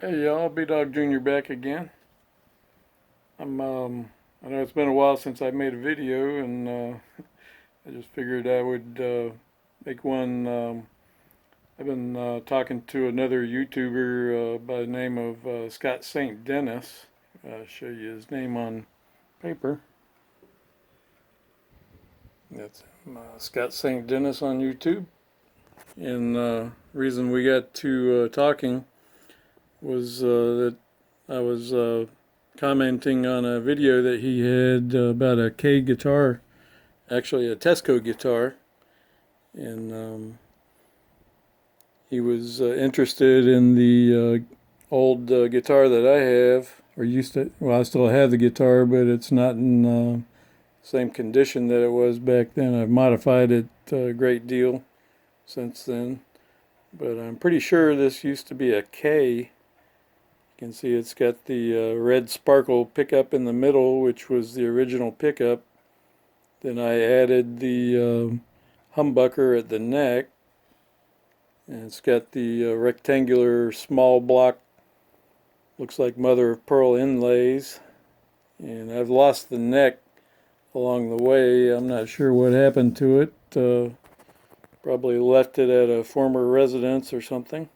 Hey y'all, B-Dog Jr. back again. I know it's been a while since I made a video, and I just figured I would make one. I've been talking to another YouTuber by the name of Scott St. Dennis. I'll show you his name on paper. That's Scott St. Dennis on YouTube. And reason we got to talking was that I was commenting on a video that he had about a K guitar, actually a Teisco guitar, and he was interested in the old guitar that I have, or used to. Well, I still have the guitar, but it's not in the same condition that it was back then. I've modified it a great deal since then, but I'm pretty sure this used to be a K. You can see it's got the red sparkle pickup in the middle, which was the original pickup. Then I added the humbucker at the neck, and it's got the rectangular small block, looks like mother of pearl inlays. And I've lost the neck along the way. I'm not sure what happened to it. Probably left it at a former residence or something.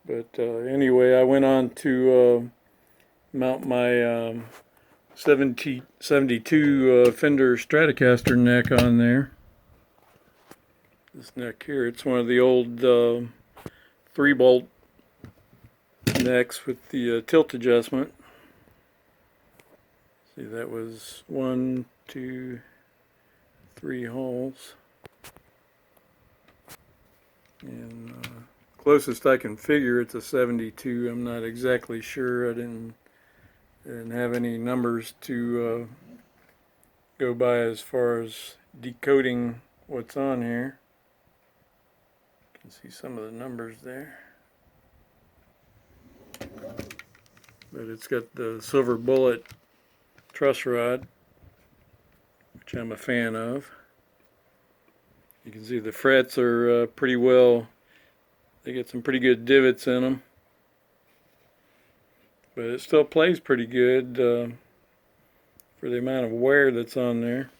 But anyway, I went on to mount my 72 Fender Stratocaster neck on there. This neck here, it's one of the old 3-bolt necks with the tilt adjustment. See, that was 1, 2, 3 holes. And closest I can figure, it's a 72. I'm not exactly sure. I didn't have any numbers to go by as far as decoding what's on here. You can see some of the numbers there. But it's got the silver bullet truss rod, which I'm a fan of. You can see the frets are pretty well, they get some pretty good divots in them. But it still plays pretty good for the amount of wear that's on there.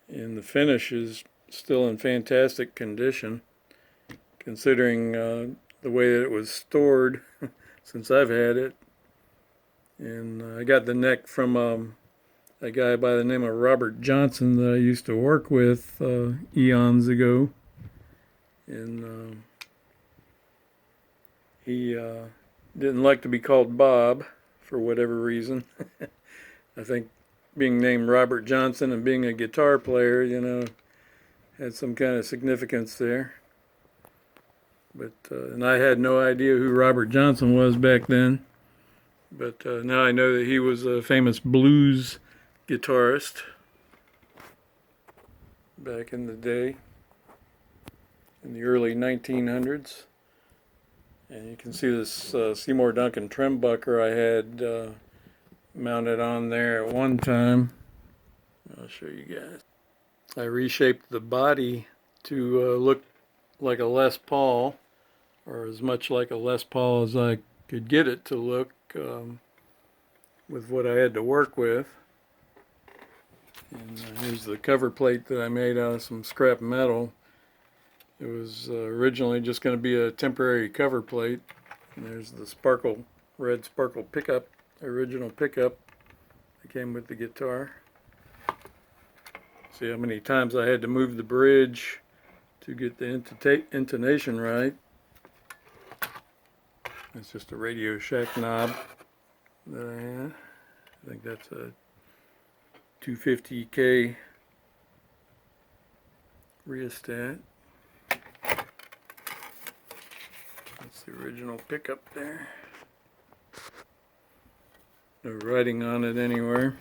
And the finish is still in fantastic condition, considering the way that it was stored since I've had it. And I got the neck from a guy by the name of Robert Johnson that I used to work with eons ago. And he didn't like to be called Bob for whatever reason. I think being named Robert Johnson and being a guitar player, had some kind of significance there. But and I had no idea who Robert Johnson was back then. But now I know that he was a famous blues guitarist back in the day, in the early 1900s. And you can see this Seymour Duncan trimbucker I had mounted on there at one time. I'll show you guys. I reshaped the body to look like a Les Paul, or as much like a Les Paul as I could get it to look with what I had to work with. And here's the cover plate that I made out of some scrap metal. It was originally just going to be a temporary cover plate. And there's the red sparkle pickup, original pickup that came with the guitar. See how many times I had to move the bridge to get the intonation right. It's just a Radio Shack knob that I had. I think that's a 250K rheostat. That's the original pickup there. No writing on it anywhere.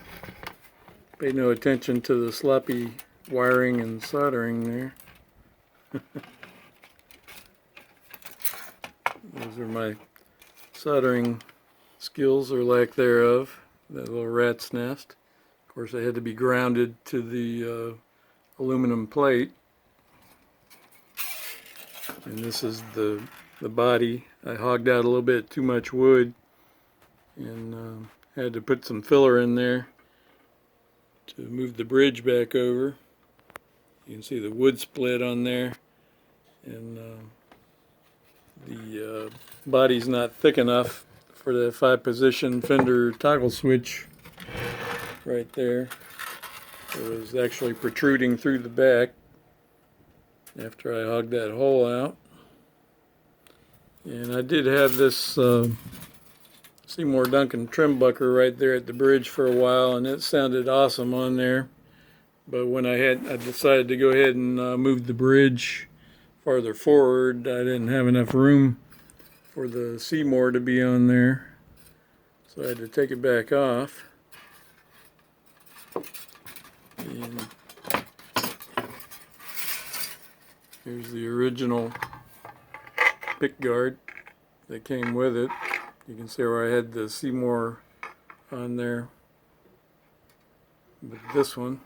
Pay no attention to the sloppy wiring and soldering there. Those are my soldering skills, or lack thereof. That little rat's nest. Of course, I had to be grounded to the aluminum plate. And this is the the body. I hogged out a little bit too much wood and had to put some filler in there to move the bridge back over. You can see the wood split on there, and the body's not thick enough for the 5-position fender toggle switch right there. It was actually protruding through the back after I hogged that hole out. And I did have this Seymour Duncan trim bucker right there at the bridge for a while, and it sounded awesome on there. But when I decided to go ahead and move the bridge farther forward, I didn't have enough room for the Seymour to be on there, so I had to take it back off. And here's the original pick guard that came with it. You can see where I had the Seymour on there with this one.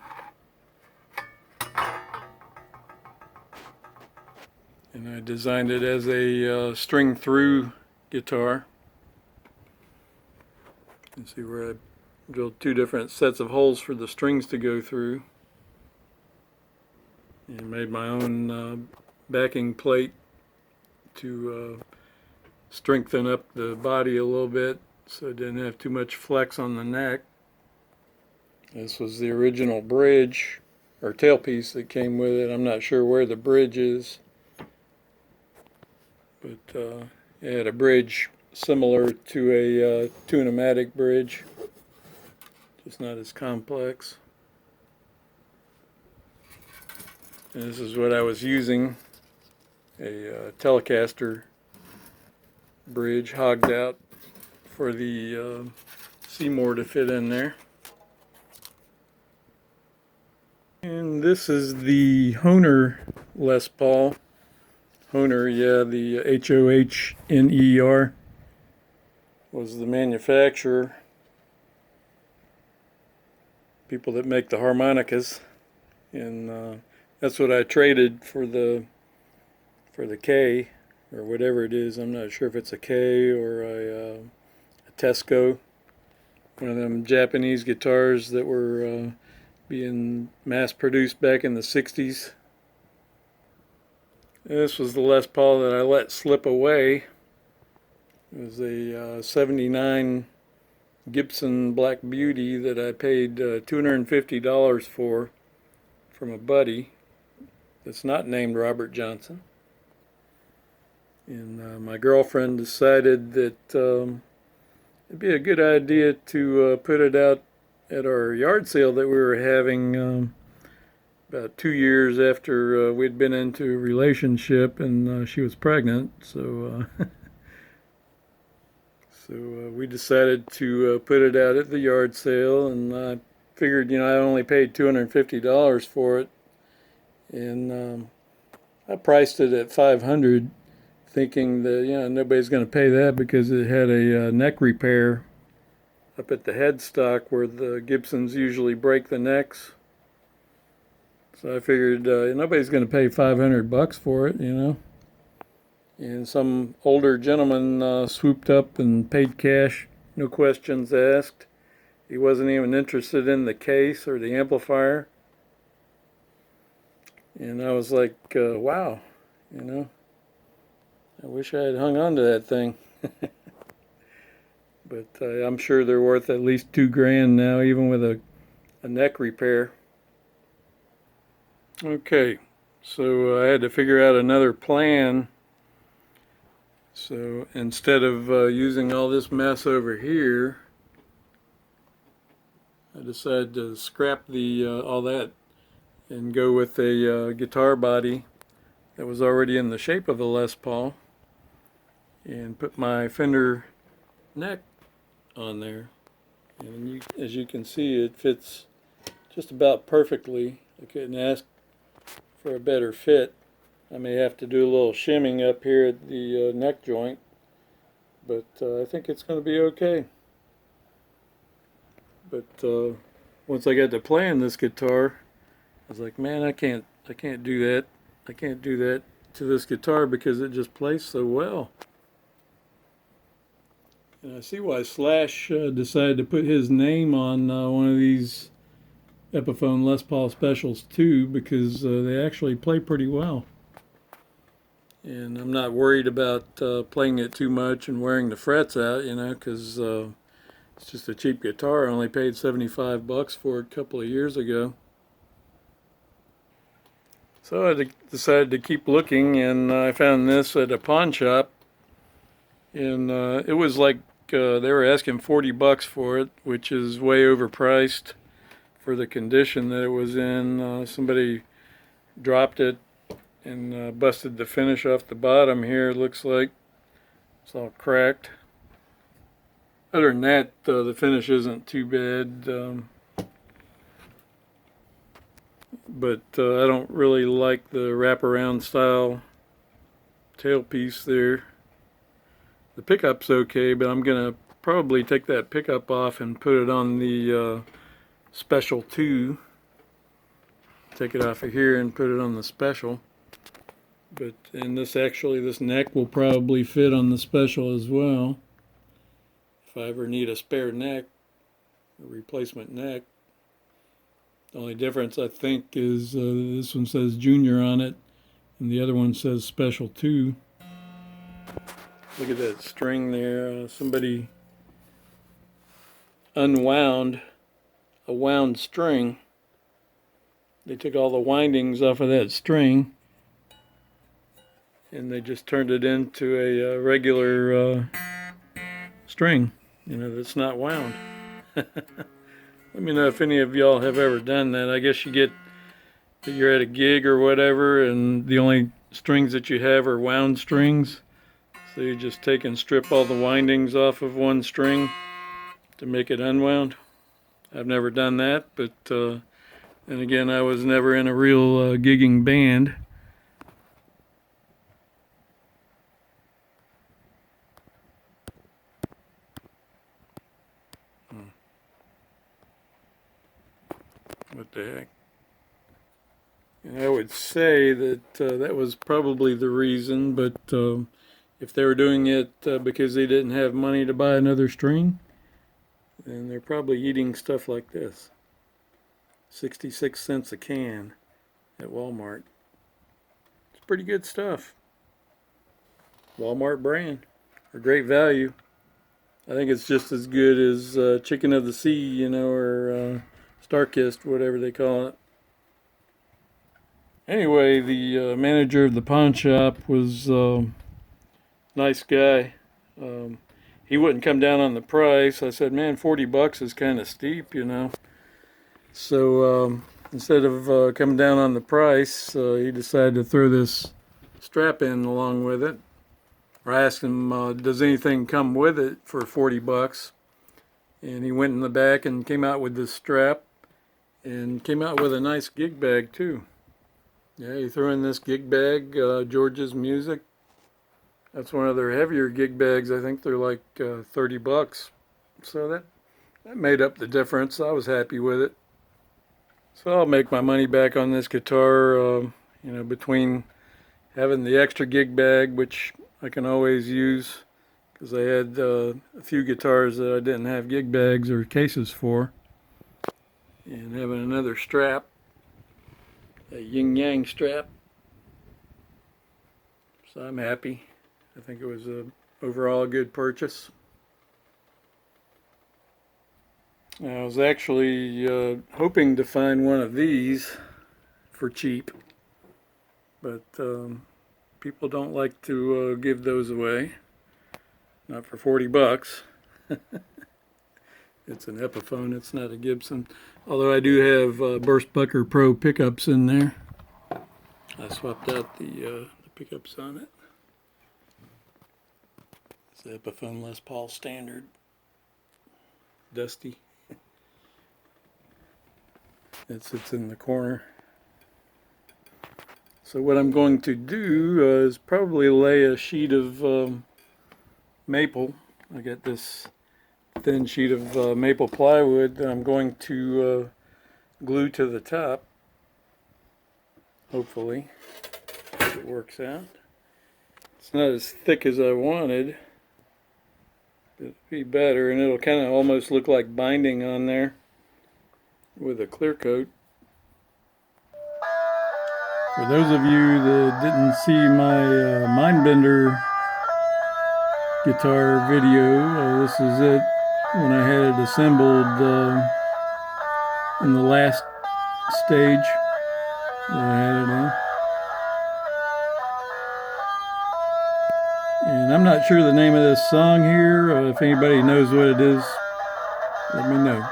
And I designed it as a string through guitar. You can see where I drilled 2 different sets of holes for the strings to go through. And made my own backing plate to strengthen up the body a little bit so it didn't have too much flex on the neck. This was the original bridge or tailpiece that came with it. I'm not sure where the bridge is, but it had a bridge similar to a tune-o-matic bridge, just not as complex. And this is what I was using, a Telecaster bridge hogged out for the Seymour to fit in there. And this is the Hohner Les Paul. Hohner, yeah, the Hohner was the manufacturer. People that make the harmonicas, and that's what I traded for the K, or whatever it is. I'm not sure if it's a K or a Teisco, one of them Japanese guitars that were being mass produced back in the 60s. This was the Les Paul that I let slip away. It was a 79 Gibson Black Beauty that I paid $250 for from a buddy that's not named Robert Johnson. And my girlfriend decided that it'd be a good idea to put it out at our yard sale that we were having about 2 years after we'd been into a relationship, and she was pregnant. So we decided to put it out at the yard sale, and I figured, I only paid $250 for it, and I priced it at $500, thinking that nobody's going to pay that because it had a neck repair up at the headstock where the Gibsons usually break the necks. So I figured nobody's going to pay $500 for it, And some older gentleman swooped up and paid cash, no questions asked. He wasn't even interested in the case or the amplifier. And I was like, wow, I wish I had hung on to that thing. But I'm sure they're worth at least $2,000 now, even with a neck repair. Okay, so I had to figure out another plan. So instead of using all this mess over here, I decided to scrap the all that and go with a guitar body that was already in the shape of a Les Paul, and put my Fender neck on there. And as you can see, it fits just about perfectly. I couldn't ask for a better fit. I may have to do a little shimming up here at the neck joint, but I think it's going to be okay. But once I got to playing this guitar, I was like, man, I can't do that. I can't do that to this guitar because it just plays so well. And I see why Slash decided to put his name on one of these Epiphone Les Paul specials too, because they actually play pretty well. And I'm not worried about playing it too much and wearing the frets out, you know, because it's just a cheap guitar. I only paid $75 for it a couple of years ago. So I decided to keep looking, and I found this at a pawn shop. And it was like they were asking $40 for it, which is way overpriced for the condition that it was in. Somebody dropped it and busted the finish off the bottom here. It looks like it's all cracked. Other than that, the finish isn't too bad. But I don't really like the wraparound style tailpiece there. The pickup's okay, but I'm gonna probably take that pickup off and put it on the Special 2. Take it off of here and put it on the Special. But and this neck will probably fit on the Special as well. If I ever need a spare neck, a replacement neck. The only difference I think is this one says Junior on it and the other one says Special 2. Look at that string there. Somebody unwound a wound string. They took all the windings off of that string and they just turned it into a regular string, you know, that's not wound. Let me know if any of y'all have ever done that. I guess you're at a gig or whatever and the only strings that you have are wound strings. So you just take and strip all the windings off of one string to make it unwound. I've never done that, but and again, I was never in a real gigging band. What the heck? And I would say that that was probably the reason, but if they were doing it because they didn't have money to buy another string, then they're probably eating stuff like this. 66 cents a can at Walmart. It's pretty good stuff. Walmart brand. A great value. I think it's just as good as Chicken of the Sea, you know, or Starkist, whatever they call it. Anyway, the manager of the pawn shop was a nice guy. He wouldn't come down on the price. I said, man, $40 is kind of steep, you know. So instead of coming down on the price, he decided to throw this strap in along with it. I asked him, does anything come with it for $40? And he went in the back and came out with this strap and came out with a nice gig bag too. Yeah, he threw in this gig bag, George's Music. That's one of their heavier gig bags. I think they're like $30. So that made up the difference. I was happy with it. So I'll make my money back on this guitar, you know, between having the extra gig bag, which I can always use because I had a few guitars that I didn't have gig bags or cases for, and having another strap, a yin yang strap. So I'm happy. I think it was overall a good purchase. I was actually hoping to find one of these for cheap, but people don't like to give those away. Not for $40. It's an Epiphone, it's not a Gibson. Although I do have Burst Bucker Pro pickups in there. I swapped out the pickups on it. It's the Epiphone Les Paul Standard. Dusty. It sits in the corner. So what I'm going to do is probably lay a sheet of maple. I got this thin sheet of maple plywood that I'm going to glue to the top, hopefully, if it works out. It's not as thick as I wanted. It'll be better, and it'll kind of almost look like binding on there with a clear coat. For those of you that didn't see my Mindbender guitar video, this is it when I had it assembled in the last stage that I had it in. And I'm not sure the name of this song here. If anybody knows what it is, let me know.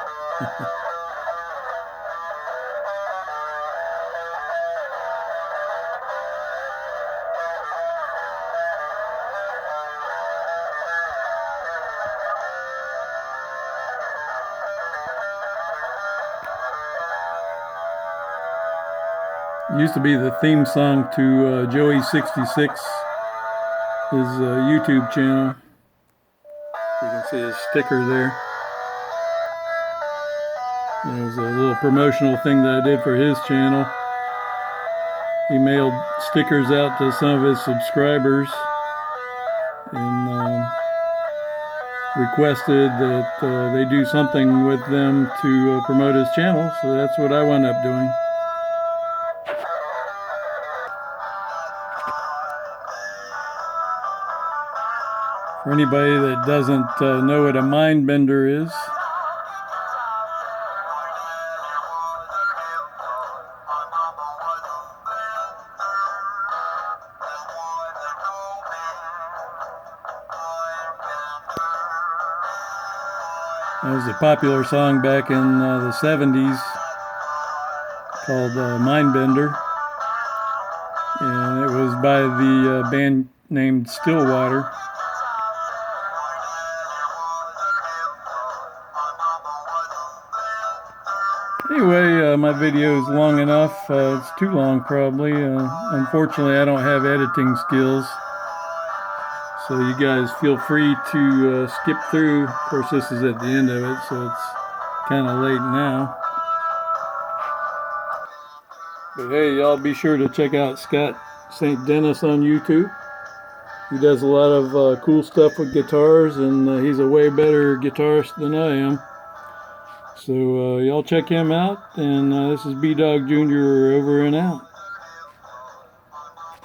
It used to be the theme song to Joey66, his YouTube channel. You can see his sticker there. It was a little promotional thing that I did for his channel. He mailed stickers out to some of his subscribers and requested that they do something with them to promote his channel, so that's what I wound up doing. For anybody that doesn't know what a Mindbender is, that was a popular song back in the 70s called Mindbender, and it was by the band named Stillwater. Anyway, my video is long enough. It's too long probably. Unfortunately, I don't have editing skills. So you guys feel free to skip through. Of course, this is at the end of it, so it's kind of late now. But hey, y'all be sure to check out Scott St. Dennis on YouTube. He does a lot of cool stuff with guitars, and he's a way better guitarist than I am. So y'all check him out, and this is B-Dog Jr. over and out.